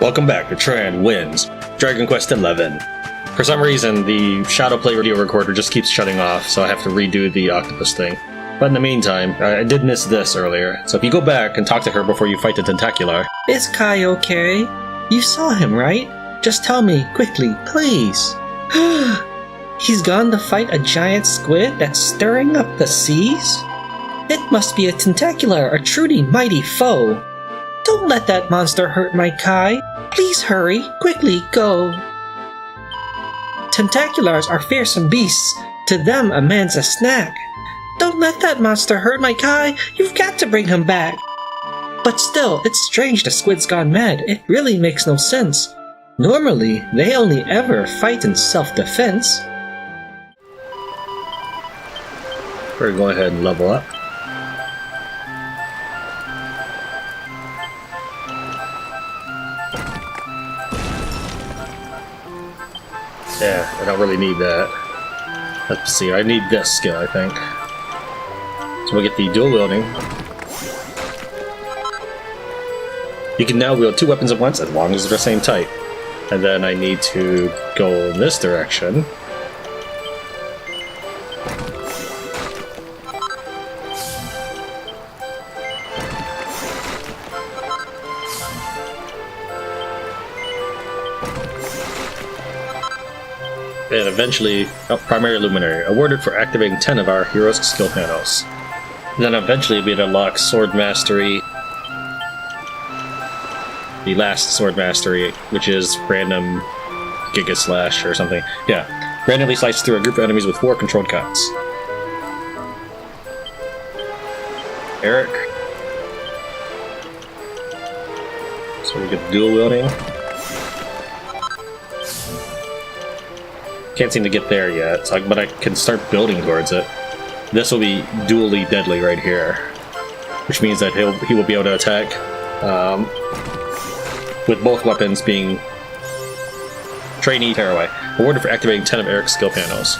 Welcome back to Tran Wins Dragon Quest XI. For some reason, the Shadow Play video recorder just keeps shutting off, so I have to redo the octopus thing. But in the meantime, I did miss this earlier, so if you go back and talk to her before you fight the tentacular... Is Kai okay? You saw him, right? Just tell me, quickly, please. He's gone to fight a giant squid that's stirring up the seas? It must be a tentacular, a truly mighty foe. Don't let that monster hurt my Kai. Please hurry, quickly go. Tentaculars are fearsome beasts. To them, a man's a snack. Don't let that monster hurt my Kai. You've got to bring him back. But still, it's strange the squid's gone mad. It really makes no sense. Normally, they only ever fight in self-defense. We're gonna go ahead and level up. Yeah, I don't really need that. Let's see, I need this skill, I think. So we'll get the dual wielding. You can now wield two weapons at once as long as they're the same type. And then I need to go in this direction. And eventually, Primary Luminary, awarded for activating 10 of our hero's skill panels. Then eventually we'd unlock Sword Mastery, the last Sword Mastery, which is random Giga Slash or something. Yeah, randomly slice through a group of enemies with 4 controlled cuts. Eric. So we get dual wielding. Can't seem to get there yet, so but I can start building towards it. This will be dually deadly right here, which means that he will be able to attack with both weapons being trainee tearaway. Awarded for activating 10 of Eric's skill panels.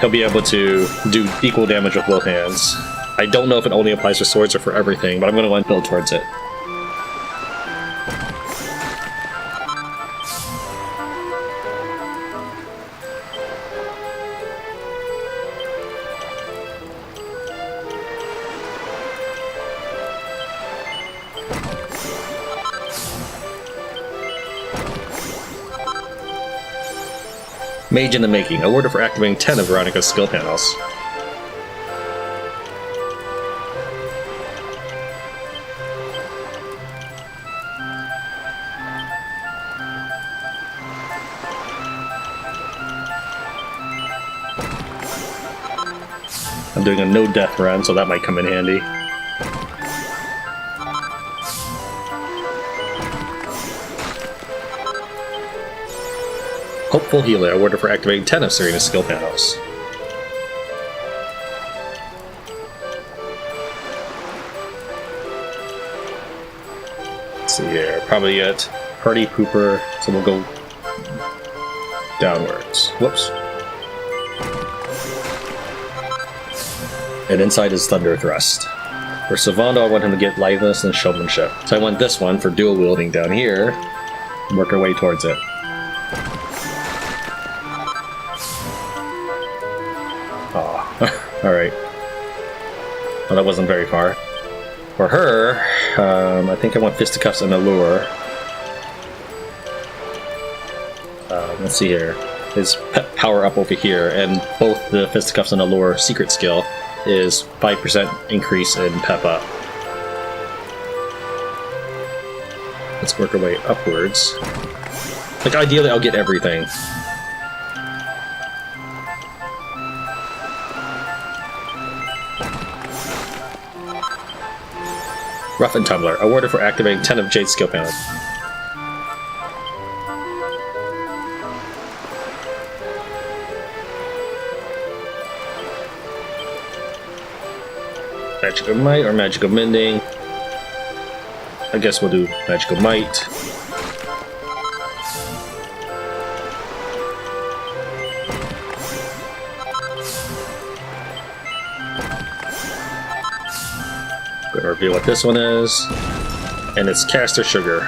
He'll be able to do equal damage with both hands. I don't know if it only applies for swords or for everything, but I'm going to build towards it. Mage in the Making, awarded for activating 10 of Veronica's skill panels. I'm doing a no-death run, so that might come in handy. Hopeful Healer, awarded for activating 10 of Serena's skill panels. Let's see here, probably get Party Pooper, so we'll go downwards. Whoops. And inside is Thunder Thrust. For Savando, I want him to get Litheness and Showmanship. So I want this one for dual wielding down here, and work our way towards it. Alright. Well, that wasn't very far. For her, I think I want Fisticuffs and Allure. Let's see here. His pet power up over here, and both the Fisticuffs and Allure secret skill is 5% increase in pep up. Let's work our way upwards. Like, ideally, I'll get everything. Rough and Tumbler, awarded for activating 10 of Jade's skill panels. Magical Might or Magical Mending. I guess we'll do Magical Might. Gonna reveal what this one is. And it's Caster Sugar.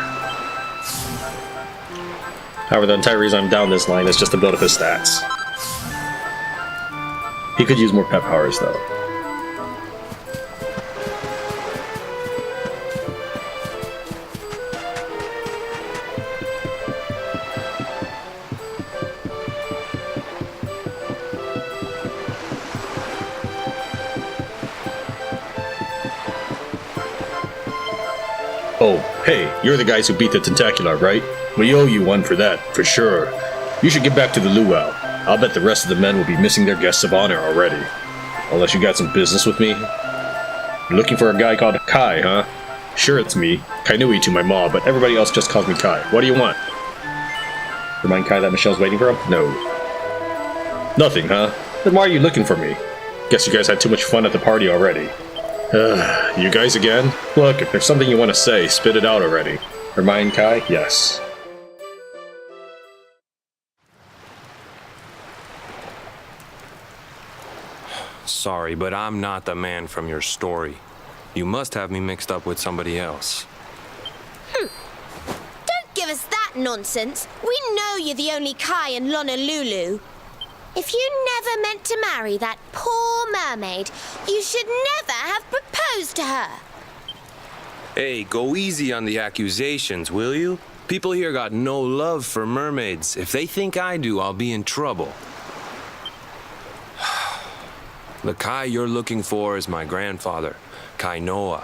However, the entire reason I'm down this line is just to build up his stats. He could use more pet powers, though. Oh, hey, you're the guys who beat the tentacular, right? We owe you one for that, for sure. You should get back to the luau. I'll bet the rest of the men will be missing their guests of honor already. Unless you got some business with me? You're looking for a guy called Kai, huh? Sure, it's me. Kainoa to my mom, but everybody else just calls me Kai. What do you want? Remind Kai that Michelle's waiting for him? No. Nothing, huh? Then why are you looking for me? Guess you guys had too much fun at the party already. You guys again? Look, if there's something you want to say, spit it out already. Remind Kai? Yes. Sorry, but I'm not the man from your story. You must have me mixed up with somebody else. Don't give us that nonsense. We know you're the only Kai in Lonalulu. If you never meant to marry that poor mermaid, you should never have proposed to her. Hey, go easy on the accusations, will you? People here got no love for mermaids. If they think I do, I'll be in trouble. The Kai you're looking for is my grandfather, Kainoa.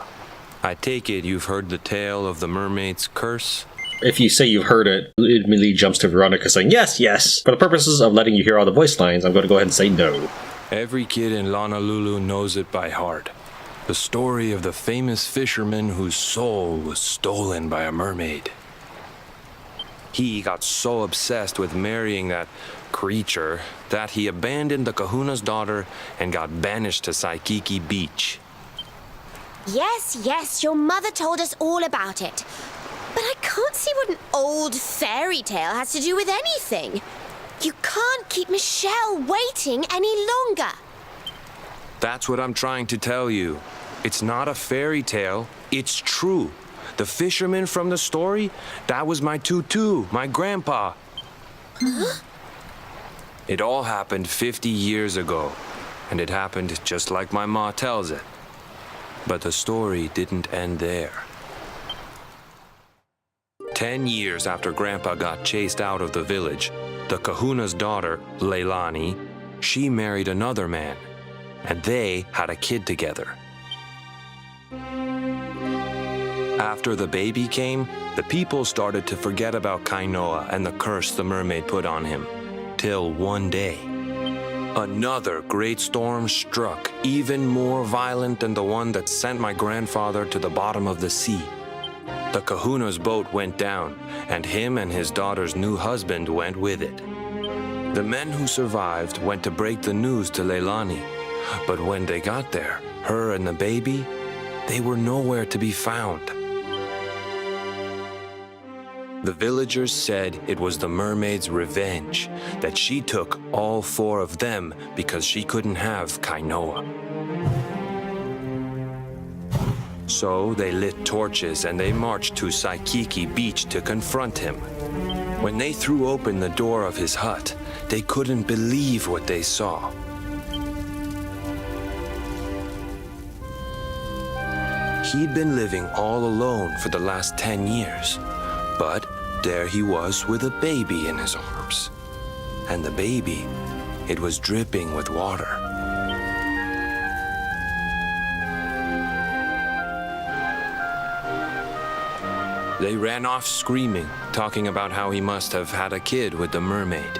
I take it you've heard the tale of the mermaid's curse? If you say you've heard it, it immediately jumps to Veronica saying, yes, yes. For the purposes of letting you hear all the voice lines, I'm going to go ahead and say no. Every kid in Lonalulu knows it by heart. The story of the famous fisherman whose soul was stolen by a mermaid. He got so obsessed with marrying that creature that he abandoned the kahuna's daughter and got banished to Saikiki Beach. Yes, yes, your mother told us all about it. But I can't see what an old fairy tale has to do with anything. You can't keep Michelle waiting any longer. That's what I'm trying to tell you. It's not a fairy tale, it's true. The fisherman from the story, that was my tutu, my grandpa. Huh? It all happened 50 years ago, and it happened just like my ma tells it. But the story didn't end there. 10 years after Grandpa got chased out of the village, the kahuna's daughter, Leilani, she married another man, and they had a kid together. After the baby came, the people started to forget about Kainoa and the curse the mermaid put on him. Till one day, another great storm struck, even more violent than the one that sent my grandfather to the bottom of the sea. The kahuna's boat went down, and him and his daughter's new husband went with it. The men who survived went to break the news to Leilani, but when they got there, her and the baby, they were nowhere to be found. The villagers said it was the mermaid's revenge, that she took all 4 of them because she couldn't have Kainoa. So they lit torches and they marched to Saikiki Beach to confront him. When they threw open the door of his hut, they couldn't believe what they saw. He'd been living all alone for the last 10 years, but there he was with a baby in his arms. And the baby, it was dripping with water. They ran off screaming, talking about how he must have had a kid with the mermaid.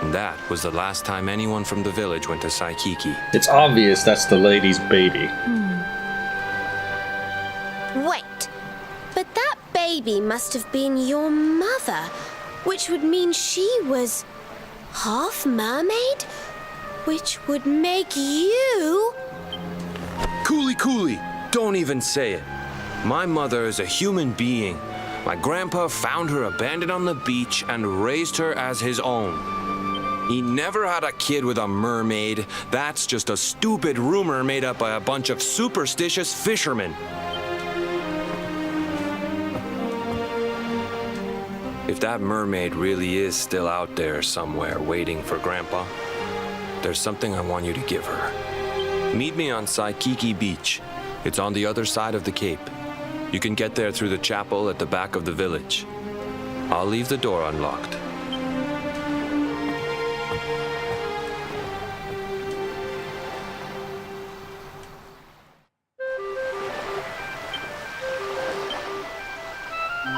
And that was the last time anyone from the village went to Saikiki. It's obvious that's the lady's baby. Wait, but that baby must have been your mother, which would mean she was half mermaid, which would make you... Cooley, don't even say it. My mother is a human being. My grandpa found her abandoned on the beach and raised her as his own. He never had a kid with a mermaid. That's just a stupid rumor made up by a bunch of superstitious fishermen. If that mermaid really is still out there somewhere waiting for Grandpa, there's something I want you to give her. Meet me on Saikiki Beach. It's on the other side of the cape. You can get there through the chapel at the back of the village. I'll leave the door unlocked.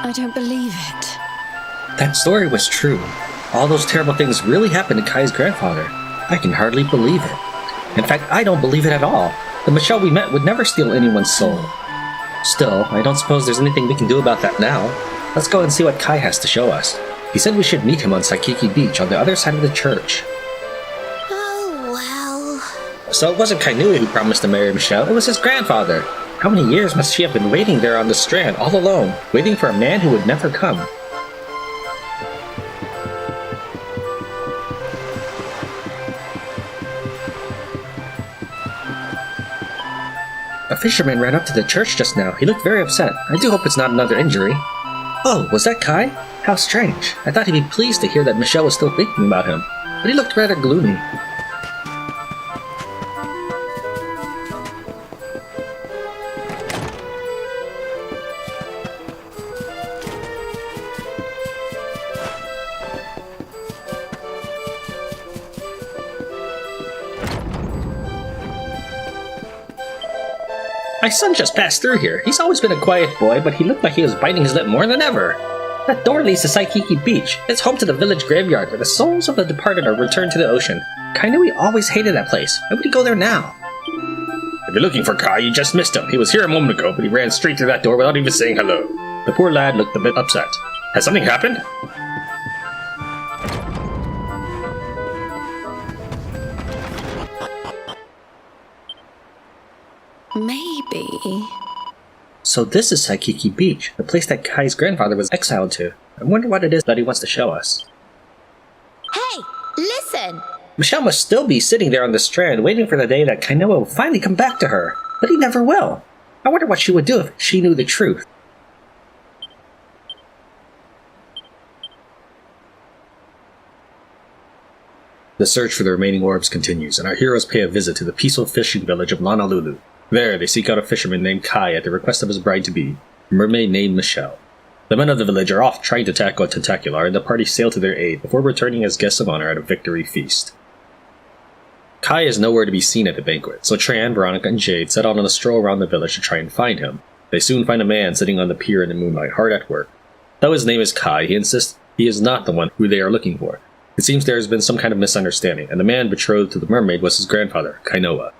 I don't believe it. That story was true. All those terrible things really happened to Kai's grandfather. I can hardly believe it. In fact, I don't believe it at all. The Michelle we met would never steal anyone's soul. Still, I don't suppose there's anything we can do about that now. Let's go and see what Kai has to show us. He said we should meet him on Saikiki Beach on the other side of the church. Oh, well. So it wasn't Kainoa who promised to marry Michelle, it was his grandfather. How many years must she have been waiting there on the strand, all alone, waiting for a man who would never come? A fisherman ran up to the church just now. He looked very upset. I do hope it's not another injury. Oh, was that Kai? How strange. I thought he'd be pleased to hear that Michelle was still thinking about him, but he looked rather gloomy. My son just passed through here. He's always been a quiet boy, but he looked like he was biting his lip more than ever. That door leads to Saikiki Beach. It's home to the village graveyard, where the souls of the departed are returned to the ocean. Kainoa always hated that place. Why would he go there now? If you're looking for Kai, you just missed him. He was here a moment ago, but he ran straight through that door without even saying hello. The poor lad looked a bit upset. Has something happened? Maybe. So this is Saikiki Beach, the place that Kai's grandfather was exiled to. I wonder what it is that he wants to show us. Hey, listen! Michelle must still be sitting there on the strand waiting for the day that Kainoa will finally come back to her. But he never will. I wonder what she would do if she knew the truth. The search for the remaining orbs continues, and our heroes pay a visit to the peaceful fishing village of Lonalulu. There, they seek out a fisherman named Kai at the request of his bride-to-be, a mermaid named Michelle. The men of the village are off trying to tackle a tentacular, and the party sail to their aid before returning as guests of honor at a victory feast. Kai is nowhere to be seen at the banquet, so Tran, Veronica, and Jade set out on a stroll around the village to try and find him. They soon find a man sitting on the pier in the moonlight, hard at work. Though his name is Kai, he insists he is not the one who they are looking for. It seems there has been some kind of misunderstanding, and the man betrothed to the mermaid was his grandfather, Kainoa.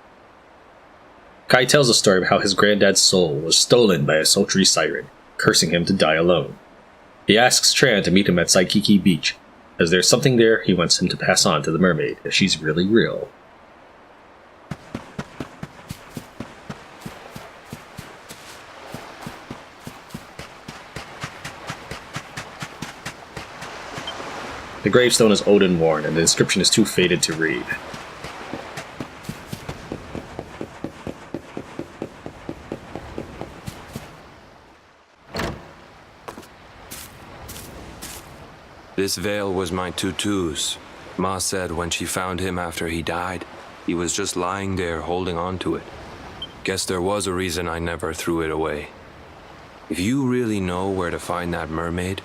Kai tells a story of how his granddad's soul was stolen by a sultry siren, cursing him to die alone. He asks Tran to meet him at Saikiki Beach, as there's something there he wants him to pass on to the mermaid, if she's really real. The gravestone is old and worn, and the inscription is too faded to read. This veil was my tutu's. Ma said when she found him after he died, he was just lying there holding on to it. Guess there was a reason I never threw it away. If you really know where to find that mermaid,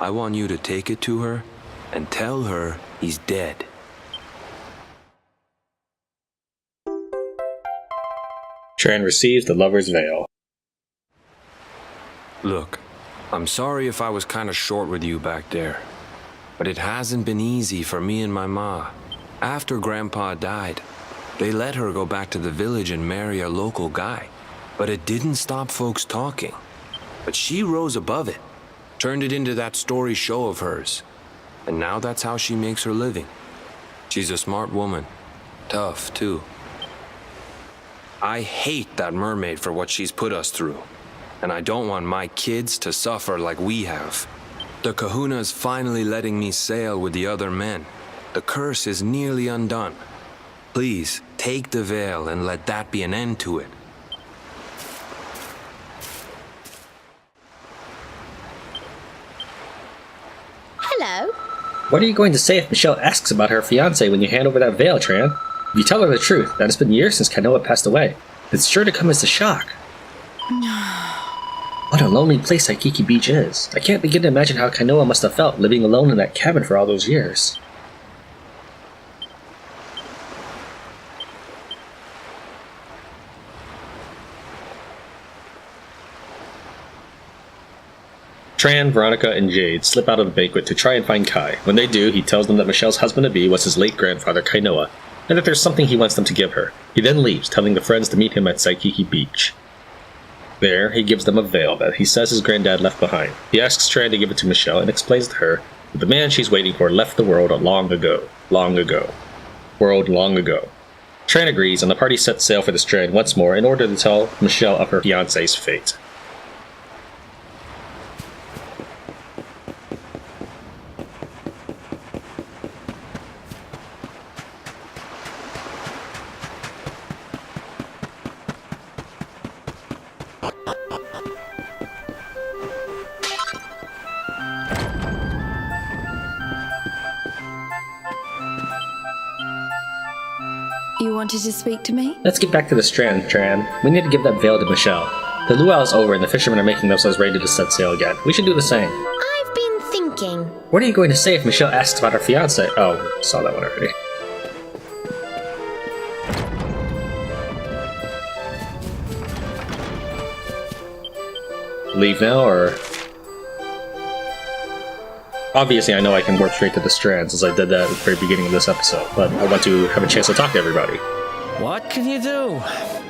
I want you to take it to her and tell her he's dead. Tran receives the lover's veil. Look, I'm sorry if I was kind of short with you back there, but it hasn't been easy for me and my ma. After Grandpa died, they let her go back to the village and marry a local guy, but it didn't stop folks talking. But she rose above it, turned it into that story show of hers, and now that's how she makes her living. She's a smart woman, tough too. I hate that mermaid for what she's put us through, and I don't want my kids to suffer like we have. The kahuna's finally letting me sail with the other men. The curse is nearly undone. Please, take the veil and let that be an end to it. hello. What are you going to say if Michelle asks about her fiancé when you hand over that veil, Tran? If you tell her the truth, that it's been years since Kainoa passed away, it's sure to come as a shock. What a lonely place Saikiki Beach is. I can't begin to imagine how Kainoa must have felt living alone in that cabin for all those years. Tran, Veronica, and Jade slip out of the banquet to try and find Kai. When they do, he tells them that Michelle's husband-to-be was his late grandfather Kainoa, and that there's something he wants them to give her. He then leaves, telling the friends to meet him at Saikiki Beach. There, he gives them a veil that he says his granddad left behind. He asks Tran to give it to Michelle and explains to her that the man she's waiting for left the world long ago. Long ago. World long ago. Tran agrees, and the party sets sail for the Strand once more in order to tell Michelle of her fiancé's fate. You wanted to speak to me? Let's get back to the Strand, Tran. We need to give that veil to Michelle. The luau is over and the fishermen are making themselves ready to set sail again. We should do the same. I've been thinking. What are you going to say if Michelle asks about her fiancé? Oh, saw that one already. Leave now, or... Obviously, I know I can warp straight to the Strand since I did that at the very beginning of this episode, but I want to have a chance to talk to everybody. What can you do?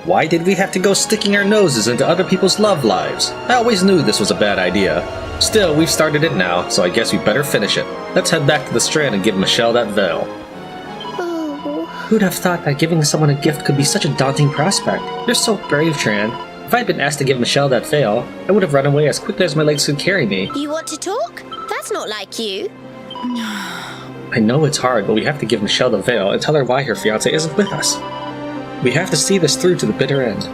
Why did we have to go sticking our noses into other people's love lives? I always knew this was a bad idea. Still, we've started it now, so I guess we better finish it. Let's head back to the Strand and give Michelle that veil. Oh. Who'd have thought that giving someone a gift could be such a daunting prospect? You're so brave, Tran. If I'd been asked to give Michelle that veil, I would have run away as quickly as my legs could carry me. You want to talk? That's not like you. I know it's hard, but we have to give Michelle the veil and tell her why her fiancé isn't with us. We have to see this through to the bitter end.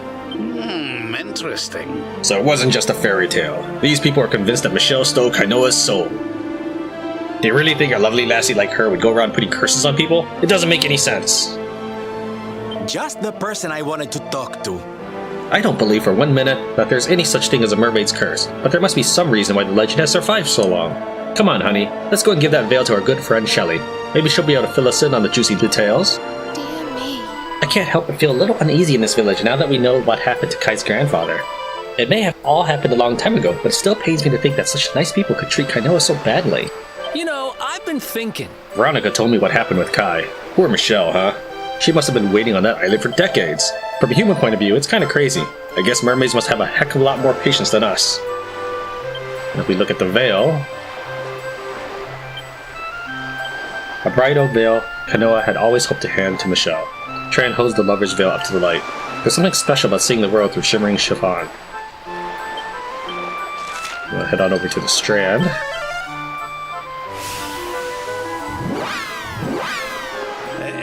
Interesting. So it wasn't just a fairy tale. These people are convinced that Michelle stole Kainoa's soul. They really think a lovely lassie like her would go around putting curses on people? It doesn't make any sense. Just the person I wanted to talk to. I don't believe for 1 minute that there's any such thing as a mermaid's curse, but there must be some reason why the legend has survived so long. Come on, honey, let's go and give that veil to our good friend Shelley. Maybe she'll be able to fill us in on the juicy details. Dear me. I can't help but feel a little uneasy in this village now that we know what happened to Kai's grandfather. It may have all happened a long time ago, but it still pains me to think that such nice people could treat Kainoa so badly. You know, I've been thinking. Veronica told me what happened with Kai. Poor Michelle, huh? She must have been waiting on that island for decades. From a human point of view, it's kind of crazy. I guess mermaids must have a heck of a lot more patience than us. And if we look at the veil... A bridal veil Kainoa had always hoped to hand to Michelle. Tran holds the lover's veil up to the light. There's something special about seeing the world through shimmering chiffon. We'll head on over to the Strand.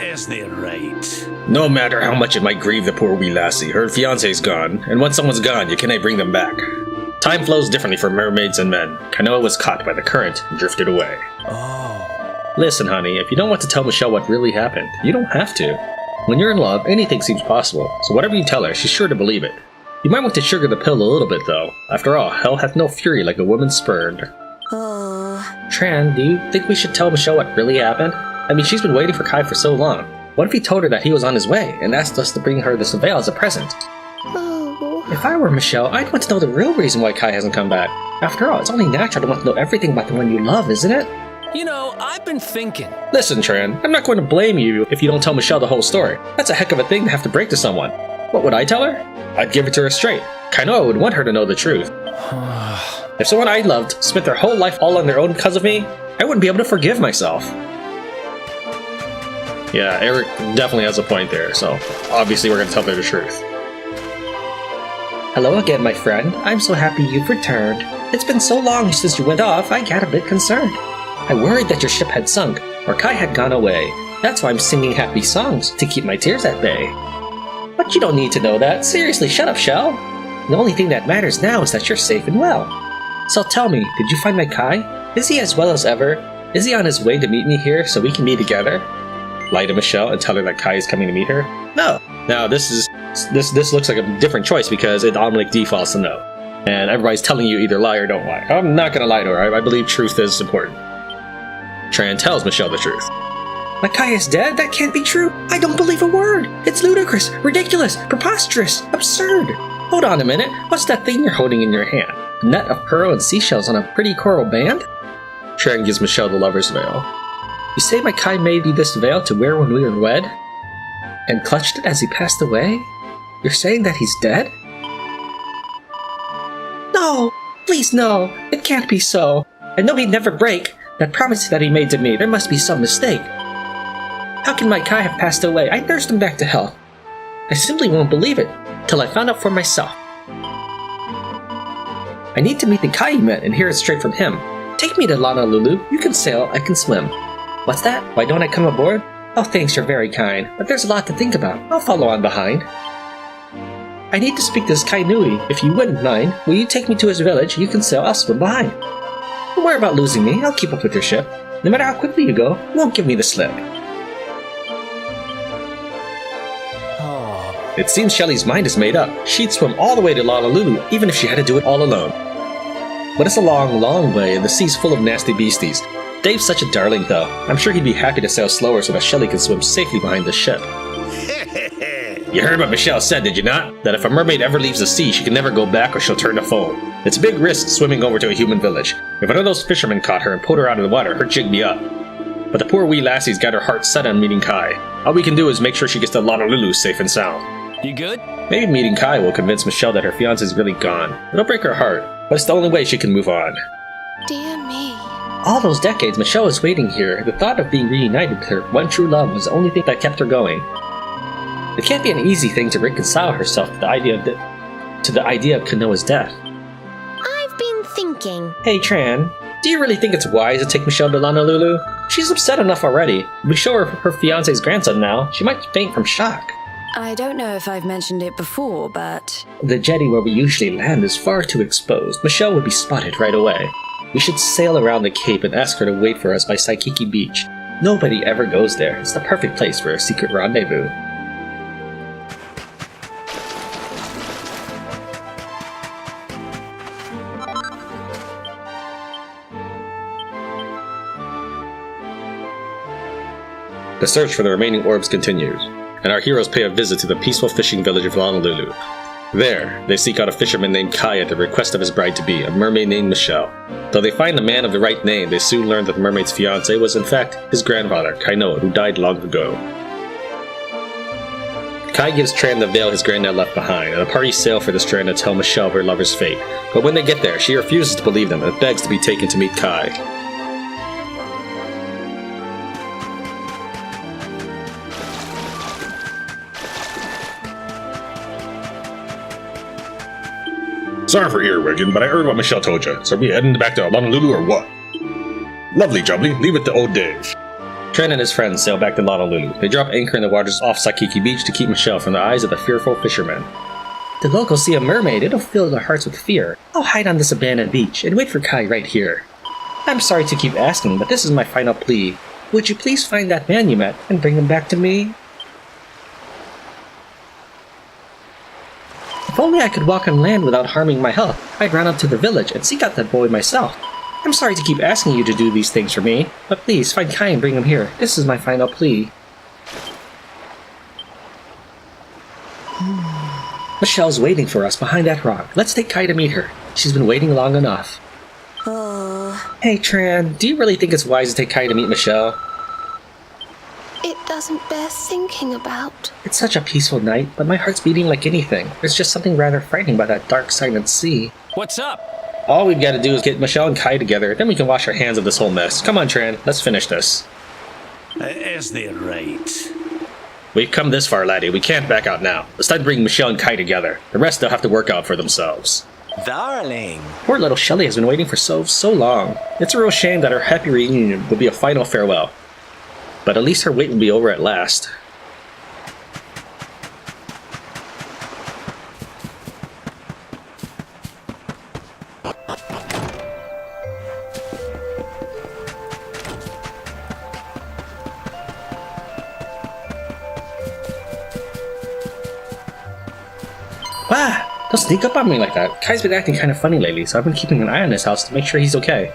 Isn't it right? No matter how much it might grieve the poor wee lassie, her fiancé's gone, and once someone's gone, you cannot bring them back. Time flows differently for mermaids and men. Kainoa was caught by the current and drifted away. Listen, honey, if you don't want to tell Michelle what really happened, you don't have to. When you're in love, anything seems possible, so whatever you tell her, she's sure to believe it. You might want to sugar the pill a little bit, though. After all, hell hath no fury like a woman spurned. Oh. Tran, do you think we should tell Michelle what really happened? I mean, she's been waiting for Kai for so long. What if he told her that he was on his way and asked us to bring her this veil as a present? Oh. If I were Michelle, I'd want to know the real reason why Kai hasn't come back. After all, it's only natural to want to know everything about the one you love, isn't it? You know, I've been thinking. Listen, Tran, I'm not going to blame you if you don't tell Michelle the whole story. That's a heck of a thing to have to break to someone. What would I tell her? I'd give it to her straight. Kainoa would want her to know the truth. If someone I loved spent their whole life all on their own because of me, I wouldn't be able to forgive myself. Yeah, Eric definitely has a point there, so obviously we're going to tell her the truth. Hello again, my friend. I'm so happy you've returned. It's been so long since you went off, I got a bit concerned. I worried that your ship had sunk, or Kai had gone away. That's why I'm singing happy songs, to keep my tears at bay. But you don't need to know that. Seriously, shut up, Shell. The only thing that matters now is that you're safe and well. So tell me, did you find my Kai? Is he as well as ever? Is he on his way to meet me here so we can be together? Lie to Michelle and tell her that Kai is coming to meet her? No. Now this looks like a different choice because it automatically defaults to no. And everybody's telling you either lie or don't lie. I'm not gonna lie to her. I believe truth is important. Tran tells Michelle the truth. My Kai is dead? That can't be true. I don't believe a word. It's ludicrous, ridiculous, preposterous, absurd. Hold on a minute. What's that thing you're holding in your hand? A net of pearl and seashells on a pretty coral band? Tran gives Michelle the lover's veil. You say my Kai made you this veil to wear when we were wed? And clutched it as he passed away? You're saying that he's dead? No! Please no! It can't be so. I know he'd never break. That promise that he made to me, there must be some mistake. How can my Kai have passed away? I nursed him back to health. I simply won't believe it, till I found out for myself. I need to meet the Kai you met and hear it straight from him. Take me to Lonalulu. You can sail, I can swim. What's that? Why don't I come aboard? Oh, thanks, you're very kind, but there's a lot to think about. I'll follow on behind. I need to speak to this Kainoa. If you wouldn't mind, will you take me to his village? You can sail, I'll swim behind. Don't worry about losing me. I'll keep up with your ship. No matter how quickly you go, you won't give me the slip. It seems Shelly's mind is made up. She'd swim all the way to Lonalulu, even if she had to do it all alone. But it's a long, long way, and the sea's full of nasty beasties. Dave's such a darling, though. I'm sure he'd be happy to sail slower so that Shelly can swim safely behind the ship. You heard what Michelle said, did you not? That if a mermaid ever leaves the sea, she can never go back or she'll turn to foam. It's a big risk swimming over to a human village. If one of those fishermen caught her and pulled her out of the water, her jig'd be up. But the poor wee lassie's got her heart set on meeting Kai. All we can do is make sure she gets to Lonalulu safe and sound. You good? Maybe meeting Kai will convince Michelle that her fiancé's really gone. It'll break her heart, but it's the only way she can move on. Dear me. All those decades Michelle was waiting here, the thought of being reunited with her one true love was the only thing that kept her going. It can't be an easy thing to reconcile herself to the idea of Kainoa's death. I've been thinking. Hey Tran, do you really think it's wise to take Michelle to Lonalulu? She's upset enough already. If we show her fiancé's grandson now, she might faint from shock. I don't know if I've mentioned it before, but The jetty where we usually land is far too exposed. Michelle would be spotted right away. We should sail around the cape and ask her to wait for us by Saikiki Beach. Nobody ever goes there. It's the perfect place for a secret rendezvous. The search for the remaining orbs continues, and our heroes pay a visit to the peaceful fishing village of Lonalulu. There, they seek out a fisherman named Kai at the request of his bride-to-be, a mermaid named Michelle. Though they find a man of the right name, they soon learn that the mermaid's fiancé was in fact his grandfather, Kainoa, who died long ago. Kai gives Tran the veil his granddad left behind, and the party sail for the strand to tell Michelle of her lover's fate. But when they get there, she refuses to believe them and begs to be taken to meet Kai. Sorry for earwigging, but I heard what Michelle told you. So are we heading back to Lonalulu or what? Lovely, Jubbly. Leave it to old Dave. Tran and his friends sail back to Lonalulu. They drop anchor in the waters off Saikiki Beach to keep Michelle from the eyes of the fearful fishermen. The locals see a mermaid, it'll fill their hearts with fear. I'll hide on this abandoned beach and wait for Kai right here. I'm sorry to keep asking, but this is my final plea. Would you please find that man you met and bring him back to me? If only I could walk on land without harming my health, I'd run up to the village and seek out that boy myself. I'm sorry to keep asking you to do these things for me, but please find Kai and bring him here. This is my final plea. Michelle's waiting for us behind that rock. Let's take Kai to meet her. She's been waiting long enough. Oh, Hey Tran, do you really think it's wise to take Kai to meet Michelle? it doesn't bear thinking about. It's such a peaceful night, but my heart's beating like anything. There's just something rather frightening about that dark, silent sea. What's up? All we've got to do is get Michelle and Kai together, then we can wash our hands of this whole mess. Come on, Tran, let's finish this. Is that right? We've come this far, laddie. We can't back out now. Let's start bringing Michelle and Kai together. The rest they'll have to work out for themselves. Darling. Poor little Shelly has been waiting for so long. It's a real shame that her happy reunion will be a final farewell. But at least her wait will be over at last. Don't sneak up on me like that. Kai's been acting kind of funny lately, so I've been keeping an eye on his house to make sure he's okay.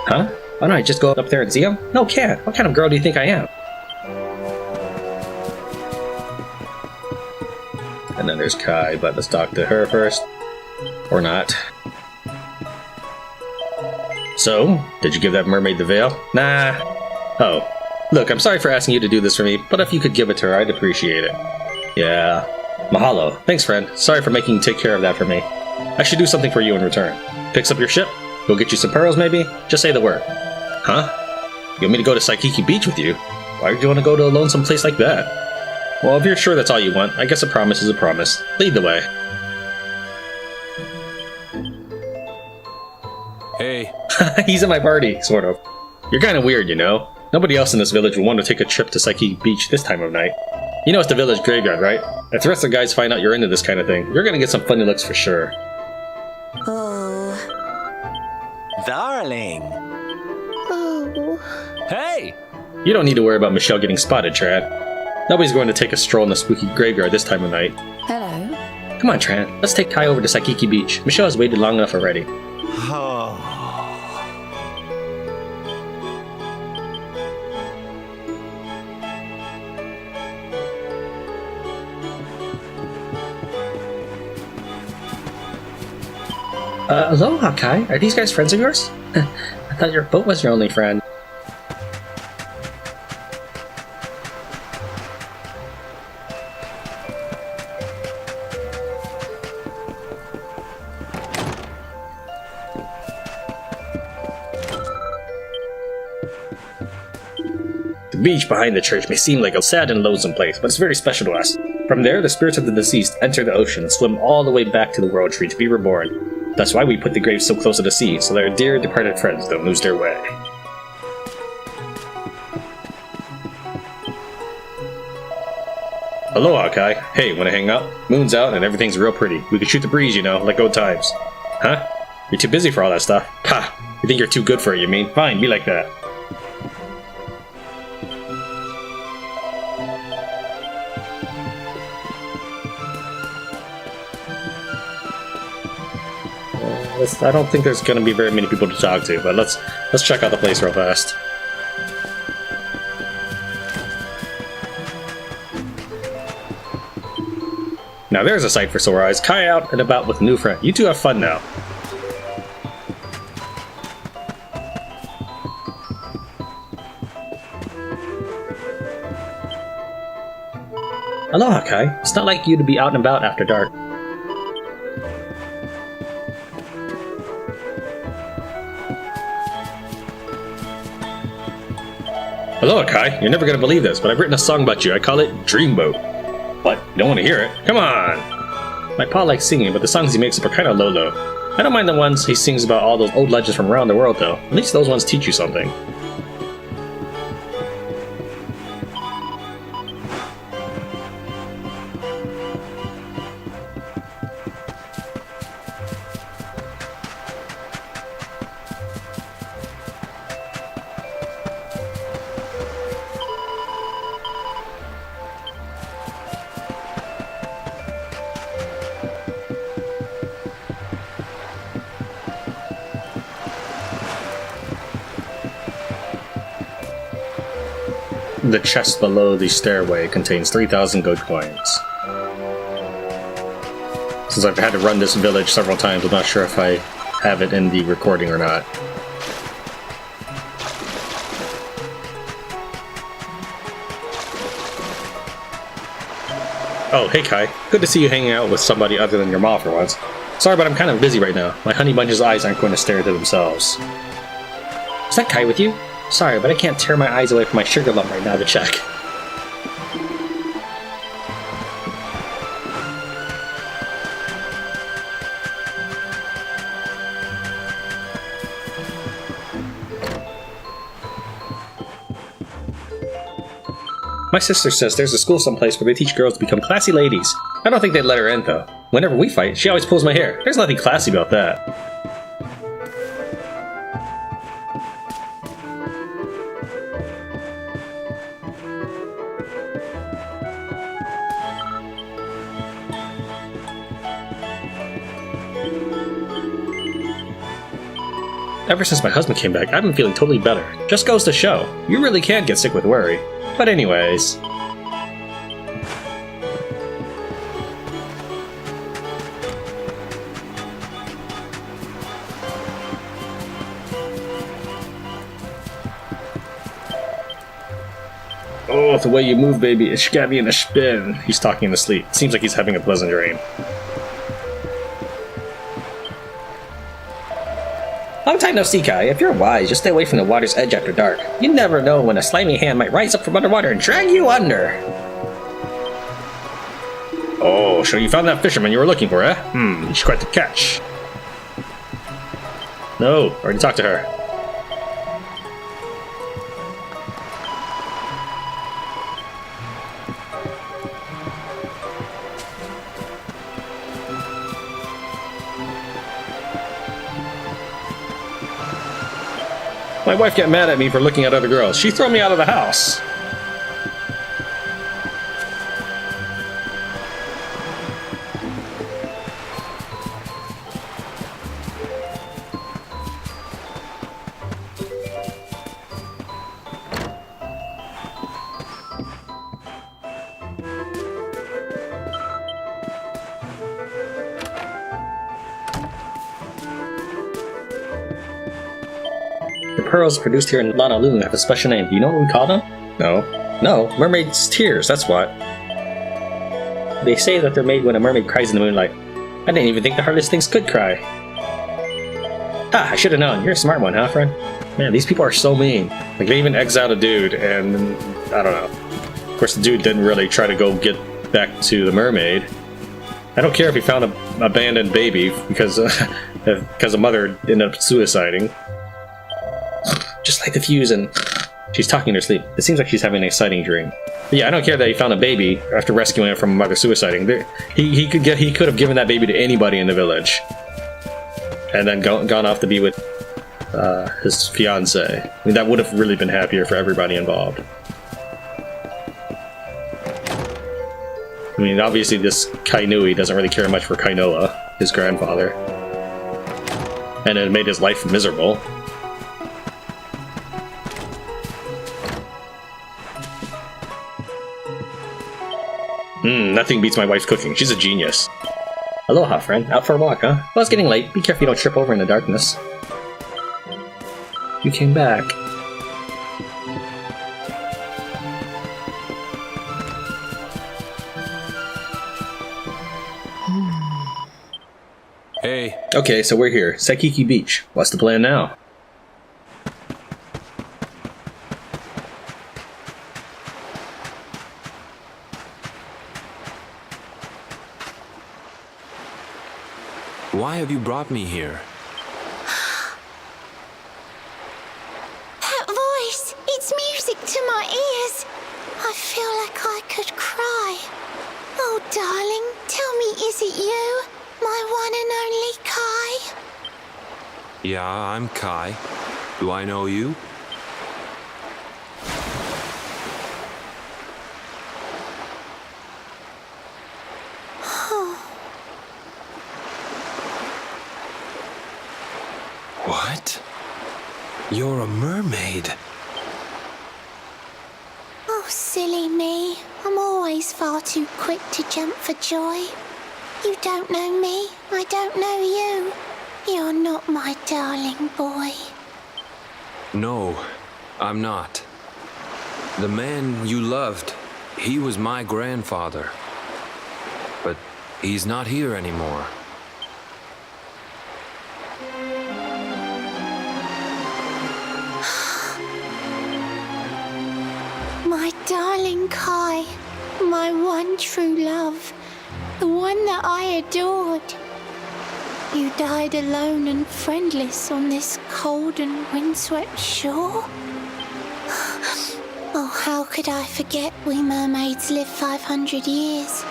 Huh? Why don't I just go up there and see him? No, can't. What kind of girl do you think I am? And then there's Kai, but let's talk to her first. Or not. So, did you give that mermaid the veil? Nah. Oh. Look, I'm sorry for asking you to do this for me, but if you could give it to her, I'd appreciate it. Yeah. Mahalo. Thanks, friend. Sorry for making you take care of that for me. I should do something for you in return. Fix up your ship? Go get you some pearls, maybe? Just say the word. Huh? You want me to go to Saikiki Beach with you? Why would you want to go to a lonesome place like that? Well, if you're sure that's all you want, I guess a promise is a promise. Lead the way. Hey, He's in my party, sort of. You're kind of weird, you know? Nobody else in this village would want to take a trip to Saikiki Beach this time of night. You know it's the village graveyard, right? If the rest of the guys find out you're into this kind of thing, you're gonna get some funny looks for sure. Oh. Darling. Oh. Hey! You don't need to worry about Michelle getting spotted, Tran. Nobody's going to take a stroll in the spooky graveyard this time of night. Hello. Come on, Tran. Let's take Kai over to Saikiki Beach. Michelle has waited long enough already. Oh. Aloha, Kai. Are these guys friends of yours? I thought your boat was your only friend. The beach behind the church may seem like a sad and lonesome place, but it's very special to us. From there, the spirits of the deceased enter the ocean and swim all the way back to the world tree to be reborn. That's why we put the graves so close to the sea, so their dear departed friends don't lose their way. Aloha, Kai. Hey, wanna hang out? Moon's out and everything's real pretty. We could shoot the breeze, you know, like old times. Huh? You're too busy for all that stuff. Ha! You think you're too good for it, you mean? Fine, be like that. I don't think there's going to be very many people to talk to, but let's check out the place real fast. Now there's a sight for sore eyes. Kai out and about with a new friend. You two have fun now. Aloha, Kai. It's not like you to be out and about after dark. Hello, Kai. You're never gonna believe this, but I've written a song about you. I call it Dreamboat. What? You don't want to hear it? Come on! My pa likes singing, but the songs he makes up are kind of low-low. I don't mind the ones he sings about all those old legends from around the world, though. At least those ones teach you something. The chest below the stairway contains 3,000 gold coins. Since I've had to run this village several times, I'm not sure if I have it in the recording or not. Oh, hey Kai. Good to see you hanging out with somebody other than your mom for once. Sorry, but I'm kind of busy right now. My honey bunch's eyes aren't going to stare to themselves. Is that Kai with you? Sorry, but I can't tear my eyes away from my sugar lump right now to check. My sister says there's a school someplace where they teach girls to become classy ladies. I don't think they'd let her in, though. Whenever we fight, she always pulls my hair. There's nothing classy about that. Ever since my husband came back, I've been feeling totally better. Just goes to show, you really can get sick with worry. But anyways... Oh, the way you move, baby, it's got me in a spin. He's talking in his sleep. Seems like he's having a pleasant dream. Long time no see, Kai. If you're wise, just stay away from the water's edge after dark. You never know when a slimy hand might rise up from underwater and drag you under. Oh, so you found that fisherman you were looking for, eh? She's quite the catch. No, already talked to her. My wife got mad at me for looking at other girls. She threw me out of the house. Pearls produced here in Lonalulu have a special name. Do you know what we call them? No. No, mermaid's tears, that's what. They say that they're made when a mermaid cries in the moonlight. I didn't even think the hardest things could cry. Ah, I should have known. You're a smart one, huh, friend? Man, these people are so mean. Like, they even exiled a dude, and I don't know. Of course, the dude didn't really try to go get back to the mermaid. I don't care if he found an abandoned baby because a mother ended up suiciding. Just like the fuse and... She's talking in her sleep. It seems like she's having an exciting dream. But yeah, I don't care that he found a baby after rescuing it from a mother suiciding. He could have given that baby to anybody in the village. And then gone off to be with his fiancée. I mean, that would have really been happier for everybody involved. I mean, obviously this Kainoa doesn't really care much for Kainoa, his grandfather. And it made his life miserable. Nothing beats my wife's cooking. She's a genius. Aloha, friend. Out for a walk, huh? Well, it's getting late. Be careful you don't trip over in the darkness. You came back. Hey. Okay, so we're here. Saikiki Beach. What's the plan now? Why have you brought me here? That voice! It's music to my ears! I feel like I could cry. Oh, darling, tell me, is it you? My one and only Kai? Yeah, I'm Kai. Do I know you? What? You're a mermaid. Oh, silly me. I'm always far too quick to jump for joy. You don't know me, I don't know you. You're not my darling boy. No, I'm not. The man you loved, he was my grandfather. But he's not here anymore. My darling Kai, my one true love, the one that I adored. You died alone and friendless on this cold and windswept shore? Oh, how could I forget we mermaids live 500 years?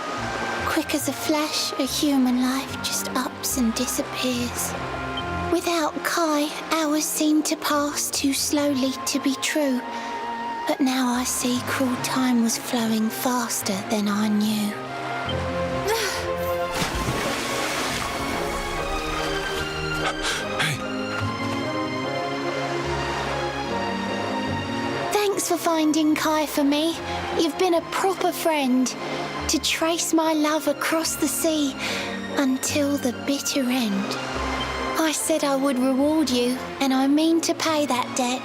Quick as a flash, a human life just ups and disappears. Without Kai, hours seem to pass too slowly to be true. But now I see cruel time was flowing faster than I knew. Thanks for finding Kai for me. You've been a proper friend. To trace my love across the sea until the bitter end. I said I would reward you, and I mean to pay that debt.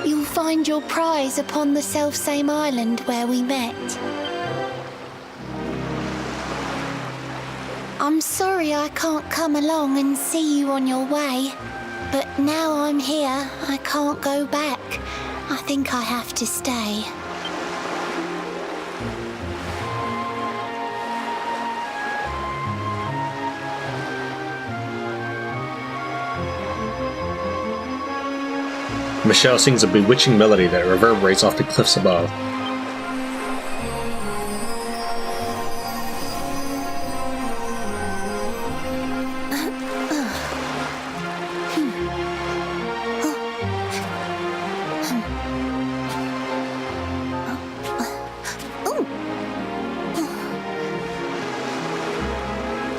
You'll find your prize upon the selfsame island where we met. I'm sorry I can't come along and see you on your way, but now I'm here, I can't go back. I think I have to stay. Michelle sings a bewitching melody that reverberates off the cliffs above.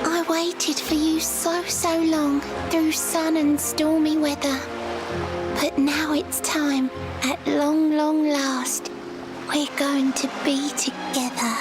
I waited for you so long through sun and stormy weather. But now it's time, at long last, we're going to be together.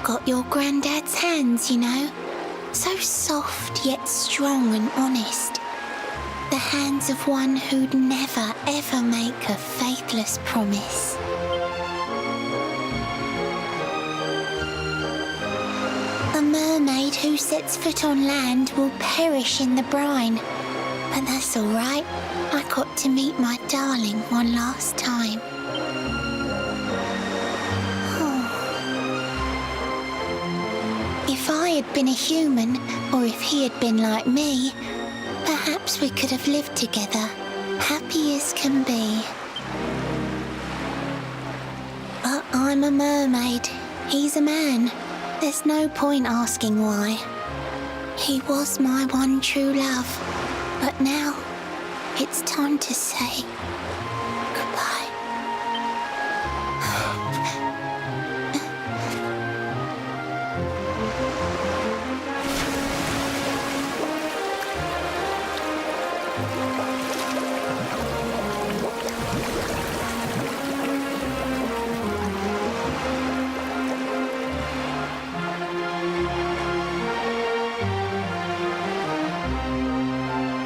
Got your granddad's hands, you know. So soft yet strong and honest. The hands of one who'd never ever make a faithless promise. A mermaid who sets foot on land will perish in the brine. But that's all right. I got to meet my darling one last time. If I had been a human, or if he had been like me, perhaps we could have lived together, happy as can be. But I'm a mermaid, he's a man. There's no point asking why. He was my one true love, but now it's time to say goodbye.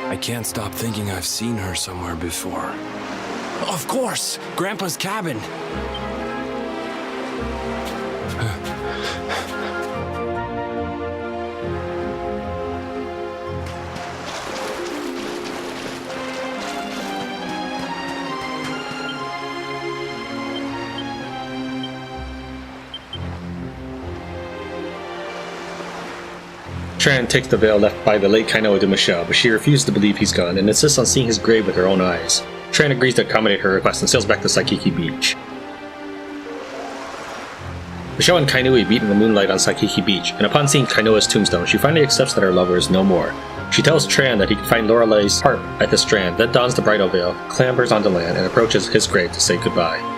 I can't stop thinking I've seen her somewhere before. Of course! Grandpa's cabin! Tran takes the veil left by the late Kainoa to Michelle, but she refuses to believe he's gone and insists on seeing his grave with her own eyes. Tran agrees to accommodate her request and sails back to Saikiki Beach. Michelle and Kainoa meet in the moonlight on Saikiki Beach, and upon seeing Kainoa's tombstone, she finally accepts that her lover is no more. She tells Tran that he can find Lorelei's harp at the strand, then dons the bridal veil, clambers onto land, and approaches his grave to say goodbye.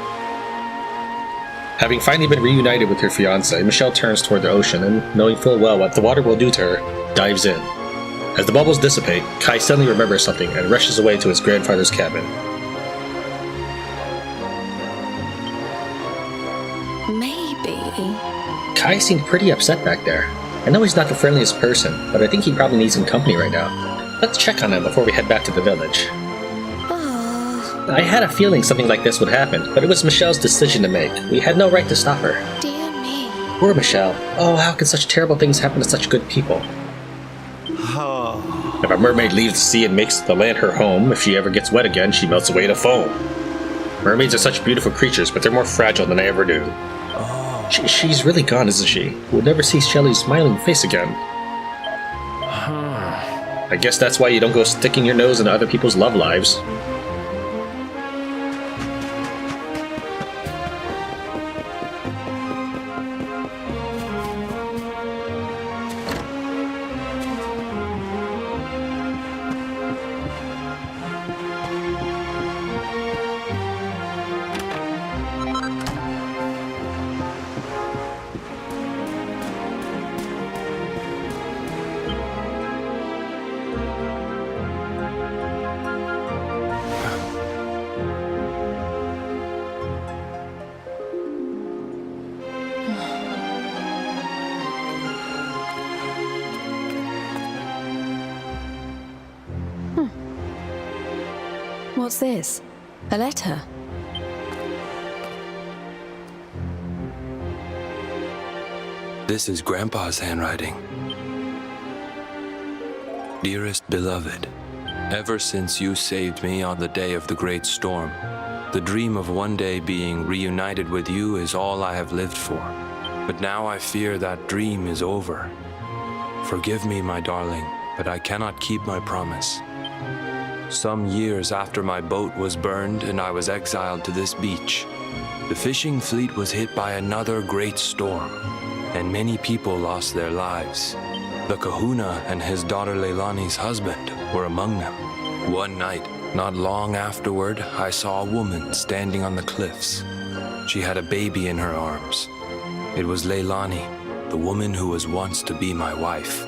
Having finally been reunited with her fiancé, Michelle turns toward the ocean and, knowing full well what the water will do to her, dives in. As the bubbles dissipate, Kai suddenly remembers something and rushes away to his grandfather's cabin. Maybe. Kai seemed pretty upset back there. I know he's not the friendliest person, but I think he probably needs some company right now. Let's check on him before we head back to the village. I had a feeling something like this would happen, but it was Michelle's decision to make. We had no right to stop her. Dear me. Poor Michelle. Oh, how can such terrible things happen to such good people? If a mermaid leaves the sea and makes the land her home, if she ever gets wet again, she melts away to foam. Mermaids are such beautiful creatures, but they're more fragile than I ever knew. She's really gone, isn't she? We'll never see Shelley's smiling face again. I guess that's why you don't go sticking your nose into other people's love lives. What's this? A letter? This is Grandpa's handwriting. Dearest beloved, ever since you saved me on the day of the great storm, the dream of one day being reunited with you is all I have lived for. But now I fear that dream is over. Forgive me, my darling, but I cannot keep my promise. Some years after my boat was burned and I was exiled to this beach, the fishing fleet was hit by another great storm, and many people lost their lives. The kahuna and his daughter Leilani's husband were among them. One night, not long afterward, I saw a woman standing on the cliffs. She had a baby in her arms. It was Leilani, the woman who was once to be my wife.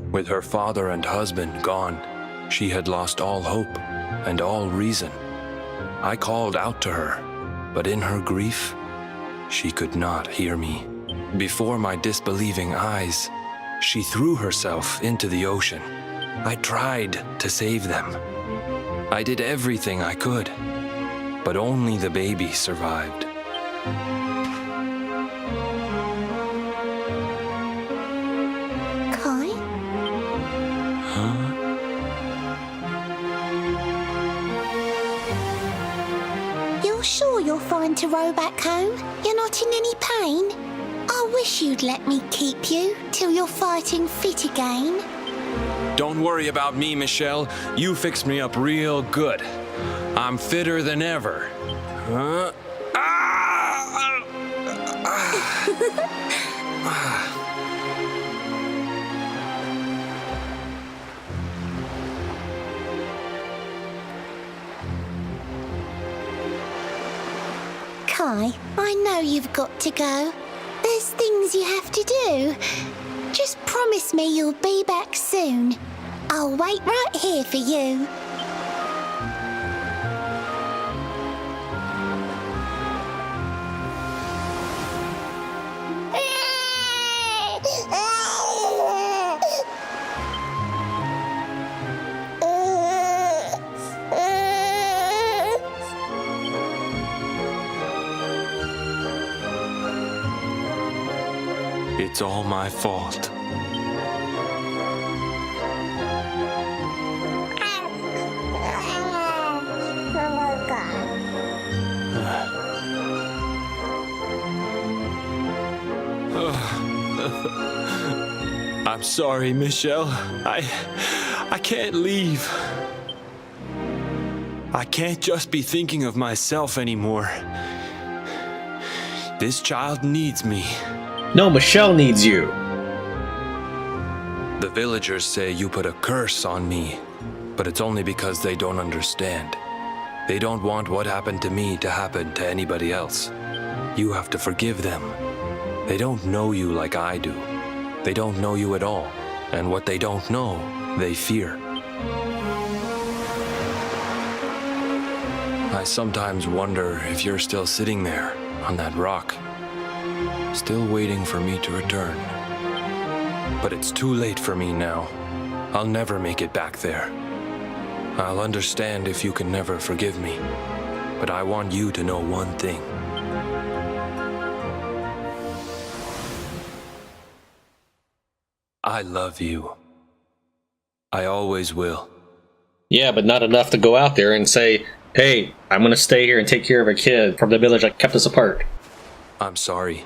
With her father and husband gone, she had lost all hope and all reason. I called out to her, but in her grief, she could not hear me. Before my disbelieving eyes, she threw herself into the ocean. I tried to save them. I did everything I could, but only the baby survived. Kai? Huh? You're sure you're fine to row back home? You're not in any pain? I wish you'd let me keep you till you're fighting fit again. Don't worry about me, Michelle. You fixed me up real good. I'm fitter than ever. Huh? Kai, I know you've got to go. There's things you have to do. Just promise me you'll be back soon. I'll wait right here for you. It's all my fault. I'm sorry, Michelle. I can't leave. I can't just be thinking of myself anymore. This child needs me. No, Michelle needs you. The villagers say you put a curse on me, but it's only because they don't understand. They don't want what happened to me to happen to anybody else. You have to forgive them. They don't know you like I do. They don't know you at all, and what they don't know, they fear. I sometimes wonder if you're still sitting there on that rock, still waiting for me to return. But it's too late for me now. I'll never make it back there. I'll understand if you can never forgive me, but I want you to know one thing. I love you. I always will. Yeah, but not enough to go out there and say, hey, I'm gonna stay here and take care of a kid from the village that kept us apart. I'm sorry.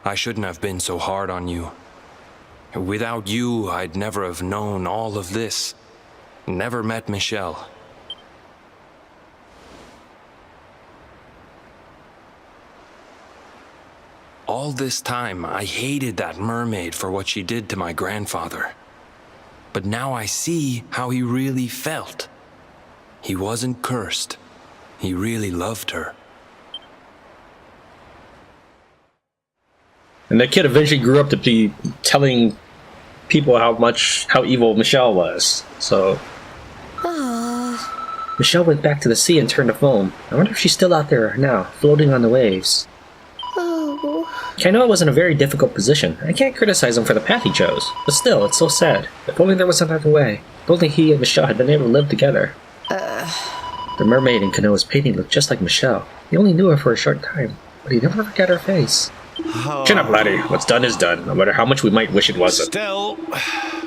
I shouldn't have been so hard on you. Without you, I'd never have known all of this. Never met Michelle. All this time, I hated that mermaid for what she did to my grandfather. But now I see how he really felt. He wasn't cursed. He really loved her. And that kid eventually grew up to be telling people how evil Michelle was. So Michelle went back to the sea and turned to foam. I wonder if she's still out there now, floating on the waves. Oh. Kainoa was in a very difficult position. I can't criticize him for the path he chose, but still, it's so sad. If only there was another way. If only he and Michelle had been able to live together. The mermaid in Kainoa's painting looked just like Michelle. He only knew her for a short time, but he never forgot her face. Chin up, laddie. What's done is done, no matter how much we might wish it wasn't. Still,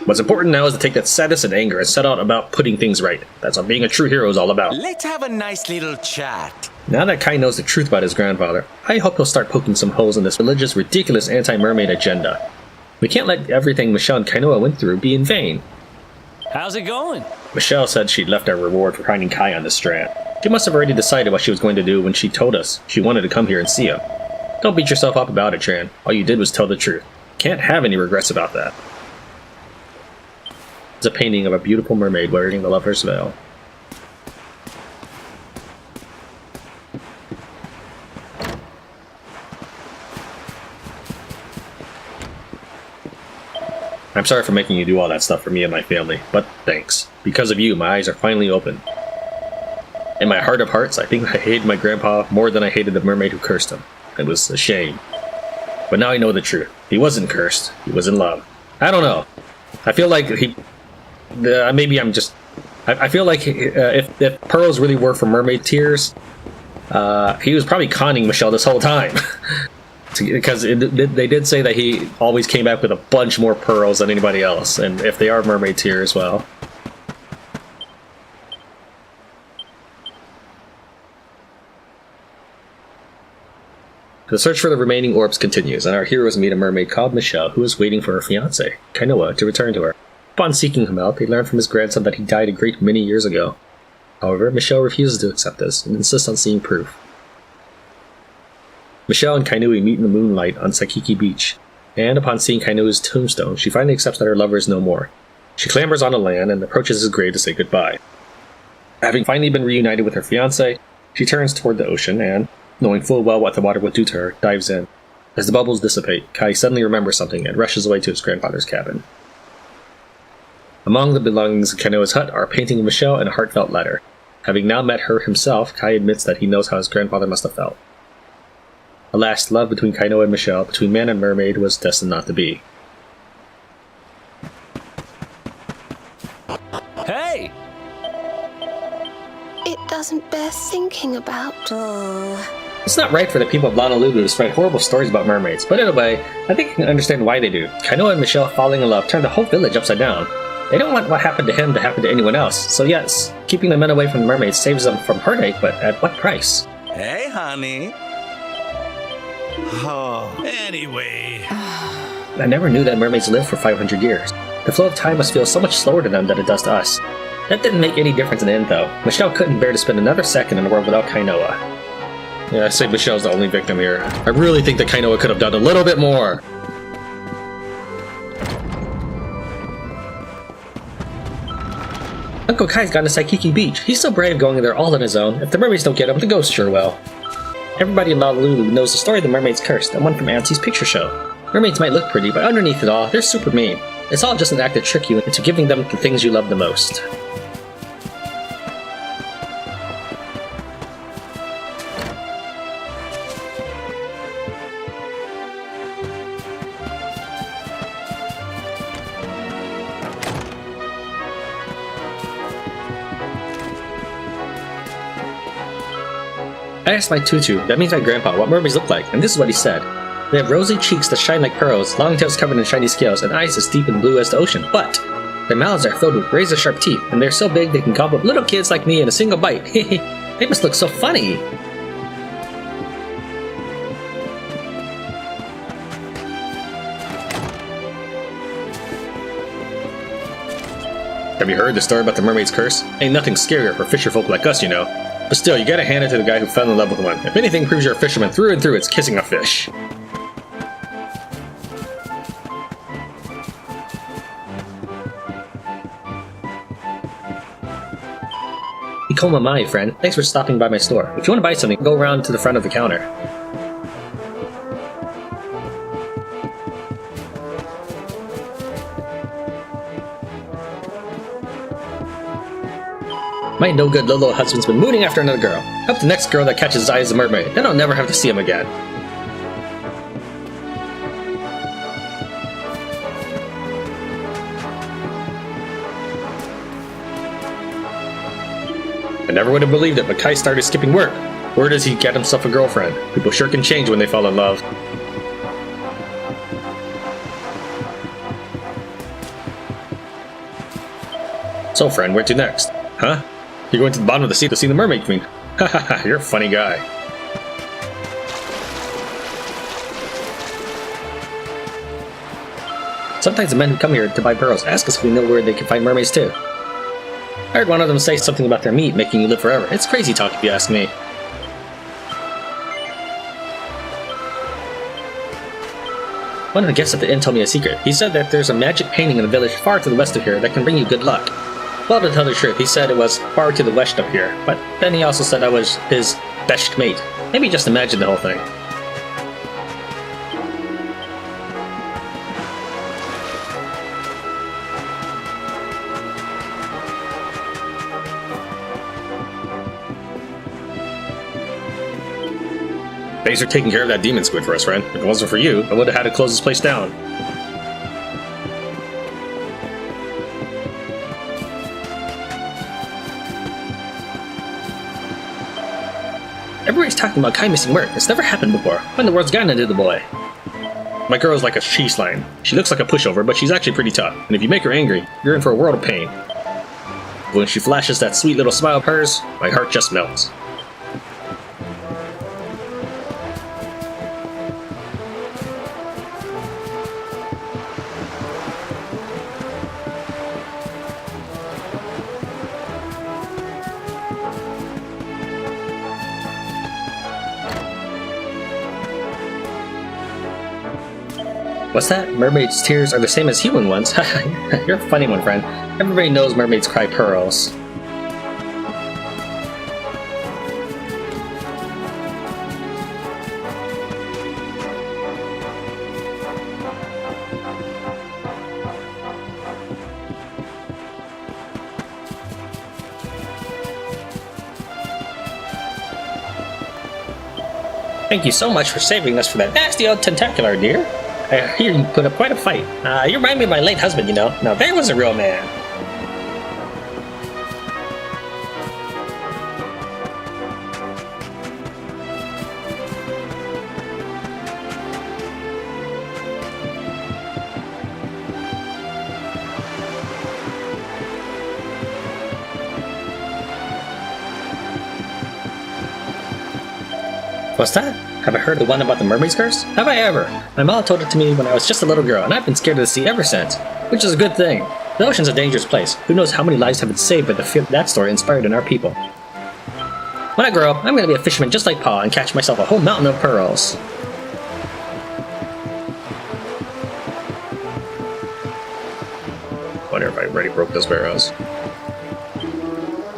What's important now is to take that sadness and anger and set out about putting things right. That's what being a true hero is all about. Let's have a nice little chat. Now that Kai knows the truth about his grandfather, I hope he'll start poking some holes in this religious, ridiculous anti-mermaid agenda. We can't let everything Michelle and Kainoa went through be in vain. how's it going? Michelle said she'd left our reward for finding Kai on the strand. She must have already decided what she was going to do when she told us she wanted to come here and see him. Don't beat yourself up about it, Tran. All you did was tell the truth. Can't have any regrets about that. It's a painting of a beautiful mermaid wearing the lover's veil. I'm sorry for making you do all that stuff for me and my family, but thanks. Because of you, my eyes are finally open. In my heart of hearts, I think I hated my grandpa more than I hated the mermaid who cursed him. It was a shame. But now I know the truth. He wasn't cursed. He was in love. I don't know. I feel like maybe I'm just... I feel like if pearls really were for mermaid tears, he was probably conning Michelle this whole time. Because they did say that he always came back with a bunch more pearls than anybody else. And if they are mermaid tears, well... The search for the remaining orbs continues, and our heroes meet a mermaid called Michelle, who is waiting for her fiancé, Kainoa, to return to her. Upon seeking him out, they learn from his grandson that he died a great many years ago. However, Michelle refuses to accept this, and insists on seeing proof. Michelle and Kainoa meet in the moonlight on Saikiki Beach, and upon seeing Kainoa's tombstone, she finally accepts that her lover is no more. She clambers onto land and approaches his grave to say goodbye. Having finally been reunited with her fiancé, she turns toward the ocean and, knowing full well what the water would do to her, dives in. As the bubbles dissipate, Kai suddenly remembers something and rushes away to his grandfather's cabin. Among the belongings of Kainoa's hut are a painting of Michelle and a heartfelt letter. Having now met her himself, Kai admits that he knows how his grandfather must have felt. Alas, love between Kainoa and Michelle, between man and mermaid, was destined not to be. Hey! It doesn't bear thinking about. It's not right for the people of Lonalulu to spread horrible stories about mermaids, but in a way, I think I can understand why they do. Kainoa and Michelle falling in love turned the whole village upside down. They don't want what happened to him to happen to anyone else, so yes, keeping the men away from the mermaids saves them from heartache, but at what price? Hey, honey. Oh. Anyway, I never knew that mermaids lived for 500 years. The flow of time must feel so much slower to them than it does to us. That didn't make any difference in the end, though. Michelle couldn't bear to spend another second in the world without Kainoa. Yeah, I say Michelle's the only victim here. I really think that Kainoa could have done a little bit more. Uncle Kai's gone to Saikiki Beach. He's so brave going there all on his own. If the mermaids don't get him, the ghosts sure will. Everybody in Lonalulu knows the story of the mermaid's curse, that one from Auntie's picture show. Mermaids might look pretty, but underneath it all, they're super mean. It's all just an act to trick you into giving them the things you love the most. I asked my tutu, that means my grandpa, what mermaids look like, and this is what he said. They have rosy cheeks that shine like pearls, long tails covered in shiny scales, and eyes as deep and blue as the ocean, but their mouths are filled with razor-sharp teeth, and they're so big they can gobble up little kids like me in a single bite. They must look so funny! Have you heard the story about the mermaid's curse? Ain't nothing scarier for fisher folk like us, you know. But still, you gotta hand it to the guy who fell in love with one. If anything proves you're a fisherman through and through, it's kissing a fish. Ikoma mai, friend. Thanks for stopping by my store. If you want to buy something, go around to the front of the counter. My no-good Lolo husband's been mooning after another girl. Hope the next girl that catches his eye is a mermaid. Then I'll never have to see him again. I never would have believed it, but Kai started skipping work. Where does he get himself a girlfriend? People sure can change when they fall in love. So, friend, where to next? Huh? You're going to the bottom of the sea to see the mermaid queen. Hahaha, you're a funny guy. Sometimes the men who come here to buy pearls ask us if we know where they can find mermaids too. I heard one of them say something about their meat making you live forever. It's crazy talk if you ask me. One of the guests at the inn told me a secret. He said that there's a magic painting in the village far to the west of here that can bring you good luck. Well, to tell the truth, he said it was far to the west of here, but then he also said I was his best mate. Maybe just imagined the whole thing. Thanks for taking care of that demon squid for us, friend. If it wasn't for you, I would have had to close this place down. Everybody's talking about Kai missing work. It's never happened before. What in the world's gotten into the boy? My girl is like a cheese line. She looks like a pushover, but she's actually pretty tough. And if you make her angry, you're in for a world of pain. When she flashes that sweet little smile of hers, my heart just melts. What's that? Mermaids' tears are the same as human ones? You're a funny one, friend. Everybody knows mermaids cry pearls. Thank you so much for saving us from that nasty old tentacular, dear. I hear you put up quite a fight. You remind me of my late husband, you know. Now there was a real man. What's that? Have I heard the one about the mermaid's curse? Have I ever? My mom told it to me when I was just a little girl, and I've been scared of the sea ever since. Which is a good thing. The ocean's a dangerous place. Who knows how many lives have been saved by the fear that story inspired in our people. When I grow up, I'm gonna be a fisherman just like Pa and catch myself a whole mountain of pearls. Wonder if I already broke those barrels.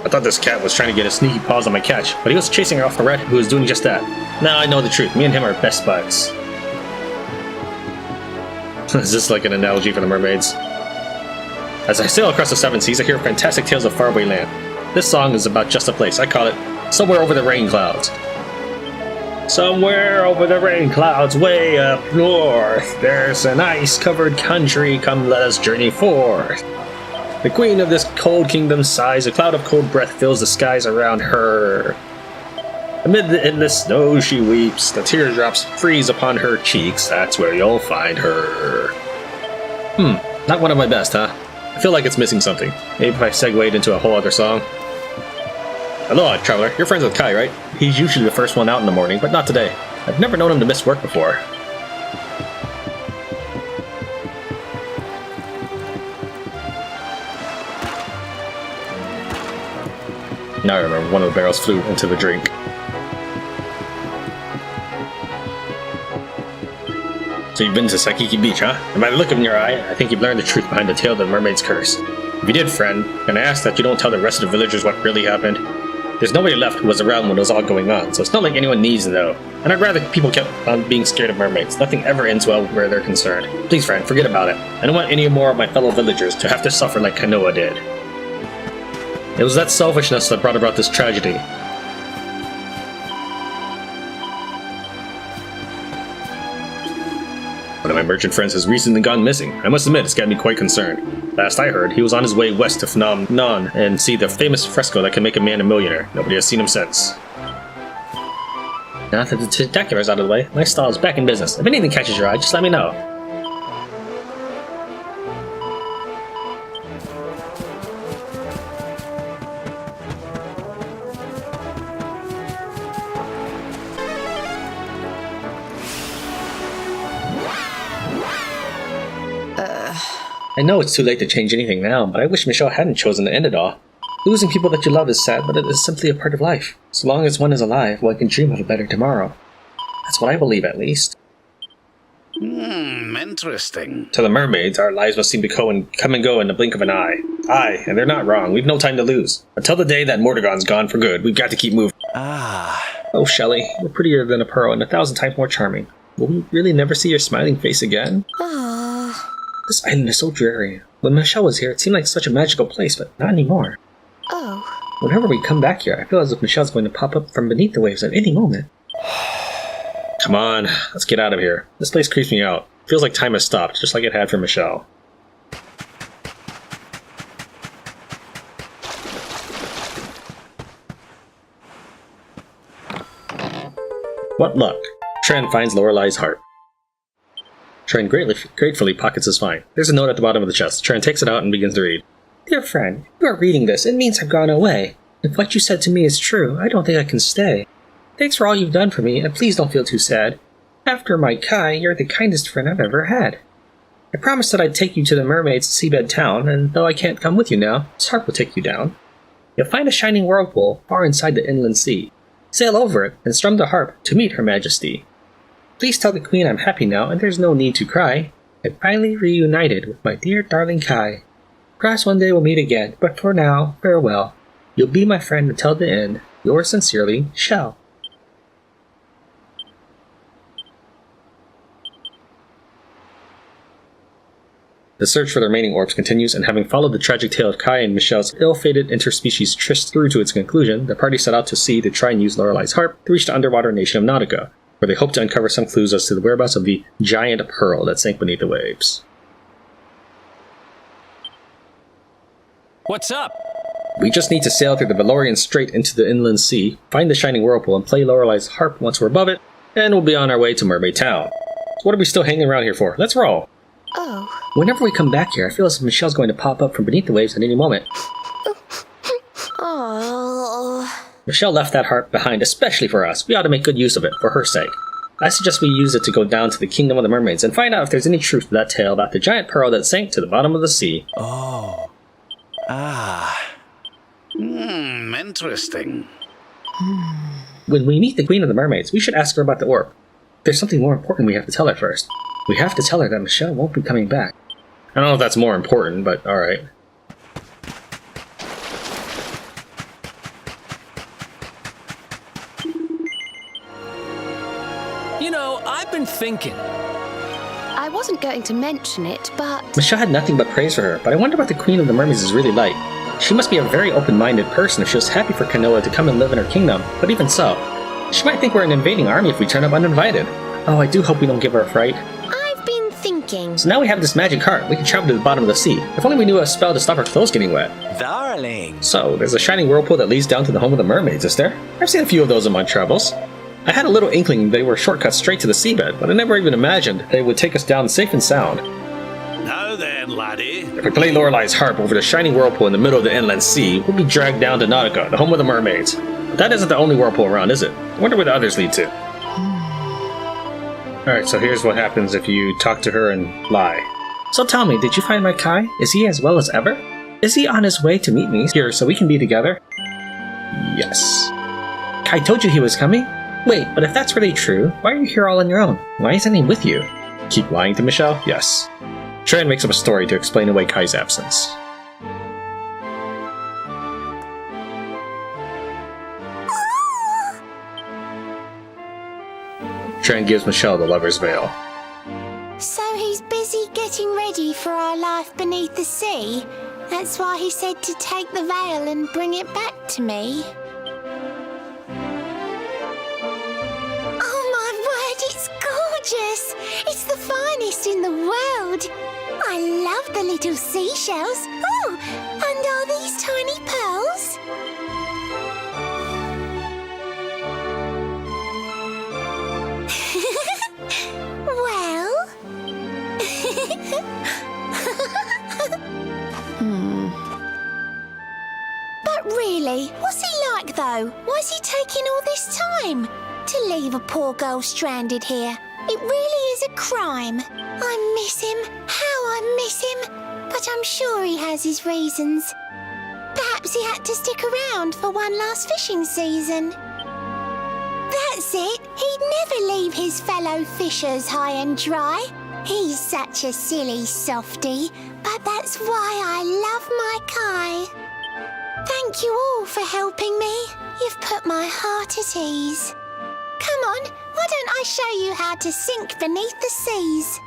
I thought this cat was trying to get his sneaky paws on my catch, but he was chasing her off a rat who was doing just that. Now I know the truth. Me and him are best buds. Is this like an analogy for the mermaids? As I sail across the seven seas, I hear fantastic tales of faraway land. This song is about just a place. I call it Somewhere Over the Rain Clouds. Somewhere over the rain clouds, way up north, there's an ice-covered country. Come, let us journey forth. The queen of this cold kingdom sighs, a cloud of cold breath fills the skies around her. Amid the endless snow she weeps, the teardrops freeze upon her cheeks, that's where you'll find her. Not one of my best, huh? I feel like it's missing something. Maybe if I segued into a whole other song. Aloha, traveler. You're friends with Kai, right? He's usually the first one out in the morning, but not today. I've never known him to miss work before. Now I remember, one of the barrels flew into the drink. So you've been to Saikiki Beach, huh? And by the look in your eye, I think you've learned the truth behind the tale of the mermaid's curse. If you did, friend, and I ask that you don't tell the rest of the villagers what really happened. There's nobody left who was around when it was all going on, so it's not like anyone needs to know. And I'd rather people kept on being scared of mermaids. Nothing ever ends well where they're concerned. Please, friend, forget about it. I don't want any more of my fellow villagers to have to suffer like Kainoa did. It was that selfishness that brought about this tragedy. One of my merchant friend has recently gone missing. I must admit, it's got me quite concerned. Last I heard, he was on his way west to Phnom Nhan and see the famous fresco that can make a man a millionaire. Nobody has seen him since. Now that the tentacular's out of the way, my stall is back in business. If anything catches your eye, just let me know. I know it's too late to change anything now, but I wish Michelle hadn't chosen to end it all. Losing people that you love is sad, but it is simply a part of life. So long as one is alive, one can dream of a better tomorrow. That's what I believe, at least. Interesting. To the mermaids, our lives must seem to come and go in the blink of an eye. Aye, and they're not wrong. We've no time to lose. Until the day that Mordegon's gone for good, we've got to keep moving. Oh, Shelley, you're prettier than a pearl and 1,000 times more charming. Will we really never see your smiling face again? This island is so dreary. When Michelle was here, it seemed like such a magical place, but not anymore. Oh. Whenever we come back here, I feel as if Michelle's going to pop up from beneath the waves at any moment. Come on, let's get out of here. This place creeps me out. Feels like time has stopped, just like it had for Michelle. What luck. Tran finds Lorelai's harp. Tran gratefully pockets his find. There's a note at the bottom of the chest. Tran takes it out and begins to read. Dear friend, if you are reading this, it means I've gone away. If what you said to me is true, I don't think I can stay. Thanks for all you've done for me, and please don't feel too sad. After my Kai, you're the kindest friend I've ever had. I promised that I'd take you to the mermaid's seabed town, and though I can't come with you now, this harp will take you down. You'll find a shining whirlpool far inside the inland sea. Sail over it and strum the harp to meet Her Majesty. Please tell the Queen I'm happy now, and there's no need to cry. I'm finally reunited with my dear darling Kai. Perhaps one day we'll meet again, but for now, farewell. You'll be my friend until the end. Yours sincerely, Shell. The search for the remaining orbs continues, and having followed the tragic tale of Kai and Michelle's ill-fated interspecies tryst through to its conclusion, the party set out to sea to try and use Lorelai's harp to reach the underwater nation of Nautica, where they hope to uncover some clues as to the whereabouts of the giant pearl that sank beneath the waves. What's up? We just need to sail through the Valorian Strait into the inland sea, find the shining whirlpool, and play Lorelai's harp once we're above it, and we'll be on our way to Mermaid Town. So what are we still hanging around here for? Let's roll! Oh. Whenever we come back here, I feel as if Michelle's going to pop up from beneath the waves at any moment. Oh. Michelle left that harp behind especially for us. We ought to make good use of it, for her sake. I suggest we use it to go down to the Kingdom of the Mermaids and find out if there's any truth to that tale about the giant pearl that sank to the bottom of the sea. Oh. Interesting. When we meet the Queen of the Mermaids, we should ask her about the orb. There's something more important we have to tell her first. We have to tell her that Michelle won't be coming back. I don't know if that's more important, but alright. You know, I've been thinking. I wasn't going to mention it, but... Michelle had nothing but praise for her, but I wonder what the Queen of the Mermaids is really like. She must be a very open-minded person if she was happy for Kainoa to come and live in her kingdom, but even so, she might think we're an invading army if we turn up uninvited. Oh, I do hope we don't give her a fright. I've been thinking. So now we have this magic harp. We can travel to the bottom of the sea. If only we knew a spell to stop our clothes getting wet. Darling. So, there's a shining whirlpool that leads down to the home of the mermaids, is there? I've seen a few of those in my travels. I had a little inkling they were shortcuts straight to the seabed, but I never even imagined they would take us down safe and sound. Now then, laddie. If we play Lorelai's harp over the shining whirlpool in the middle of the inland sea, we'll be dragged down to Nautica, the home of the mermaids. But that isn't the only whirlpool around, is it? I wonder where the others lead to. Alright, so here's what happens if you talk to her and lie. So tell me, did you find my Kai? Is he as well as ever? Is he on his way to meet me here so we can be together? Yes. Kai told you he was coming? Wait, but if that's really true, why are you here all on your own? Why isn't he with you? Keep lying to Michelle? Yes. Tran makes up a story to explain away Kai's absence. Tran gives Michelle the lover's veil. So he's busy getting ready for our life beneath the sea? That's why he said to take the veil and bring it back to me? Oh my word, it's gorgeous! It's the finest! finest in the world. I love the little seashells. Oh, and are these tiny pearls? Well... But really, what's he like though? Why's he taking all this time? To leave a poor girl stranded here. It really is a crime. I miss him. How I miss him. But I'm sure he has his reasons. Perhaps he had to stick around for one last fishing season. That's it. He'd never leave his fellow fishers high and dry. He's such a silly softy, but that's why I love my Kai. Thank you all for helping me. You've put my heart at ease. Come on, why don't I show you how to sink beneath the seas?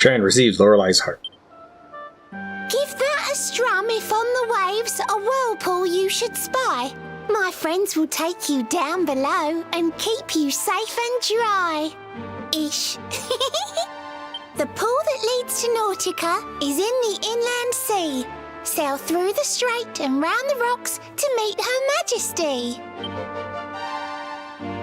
Tran receives Lorelei's heart. Give that a strum if on the waves a whirlpool you should spy. My friends will take you down below and keep you safe and dry. Ish. The pool that leads to Nautica is in the inland sea. Sail through the strait and round the rocks to meet Her Majesty.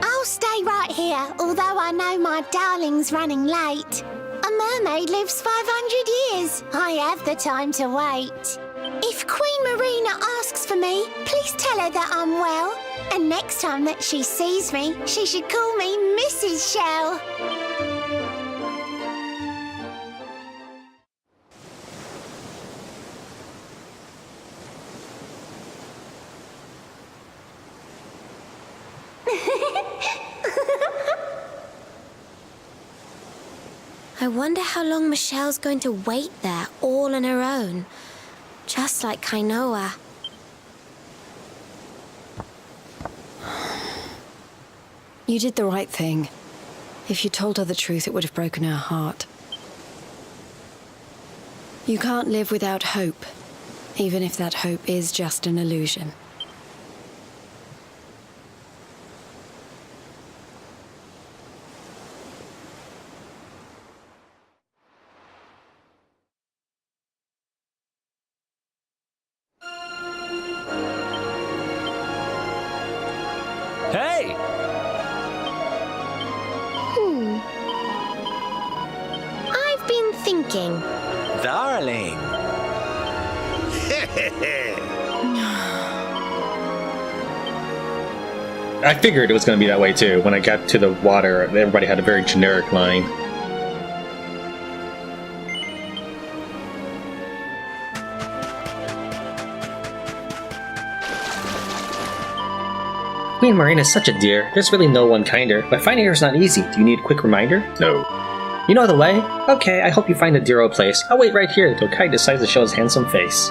I'll stay right here, although I know my darling's running late. A mermaid lives 500 years. I have the time to wait. If Queen Marina asks for me, please tell her that I'm well. And next time that she sees me, she should call me Mrs. Shell. I wonder how long Michelle's going to wait there all on her own. Just like Kainoa. You did the right thing. If you told her the truth, it would have broken her heart. You can't live without hope, even if that hope is just an illusion. Hey! I've been thinking. Darling. I figured it was going to be that way too. When I got to the water, everybody had a very generic line. Queen Marina's such a dear. There's really no one kinder, but finding her is not easy. Do you need a quick reminder? No. You know the way? Okay, I hope you find a dear old place. I'll wait right here until Kai decides to show his handsome face.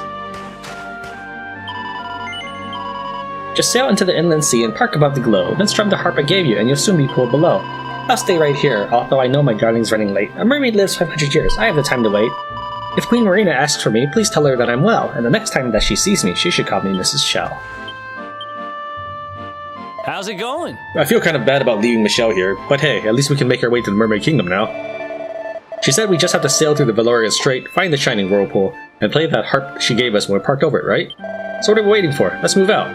Just sail into the inland sea and park above the glow, then strum the harp I gave you and you'll soon be pulled below. I'll stay right here, although I know my darling's running late. A mermaid lives 500 years, I have the time to wait. If Queen Marina asks for me, please tell her that I'm well, and the next time that she sees me, she should call me Mrs. Shell. How's it going? I feel kind of bad about leaving Michelle here, but hey, at least we can make our way to the Mermaid Kingdom now. She said we just have to sail through the Valoria Strait, find the Shining Whirlpool, and play that harp she gave us when we parked over it, right? So what are we waiting for? Let's move out.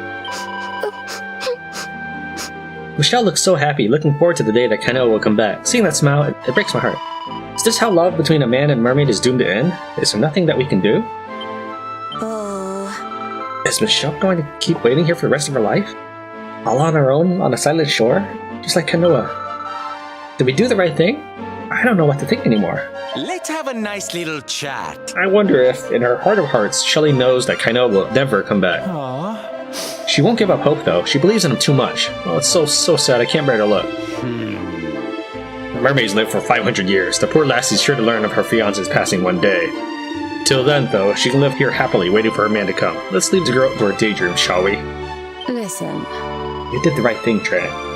Michelle looks so happy, looking forward to the day that Kainoa will come back. Seeing that smile, it breaks my heart. Is this how love between a man and mermaid is doomed to end? Is there nothing that we can do? Oh. Is Michelle going to keep waiting here for the rest of her life? All on our own, on a silent shore? Just like Kainoa. Did we do the right thing? I don't know what to think anymore. Let's have a nice little chat. I wonder if, in her heart of hearts, Shelley knows that Kainoa will never come back. Aww. She won't give up hope, though. She believes in him too much. Oh, it's so sad. I can't bear to look. Mermaids live for 500 years. The poor lassie's sure to learn of her fiancé's passing one day. Till then, though, she can live here happily, waiting for her man to come. Let's leave the girl to her daydream, shall we? Listen. You did the right thing, Tran.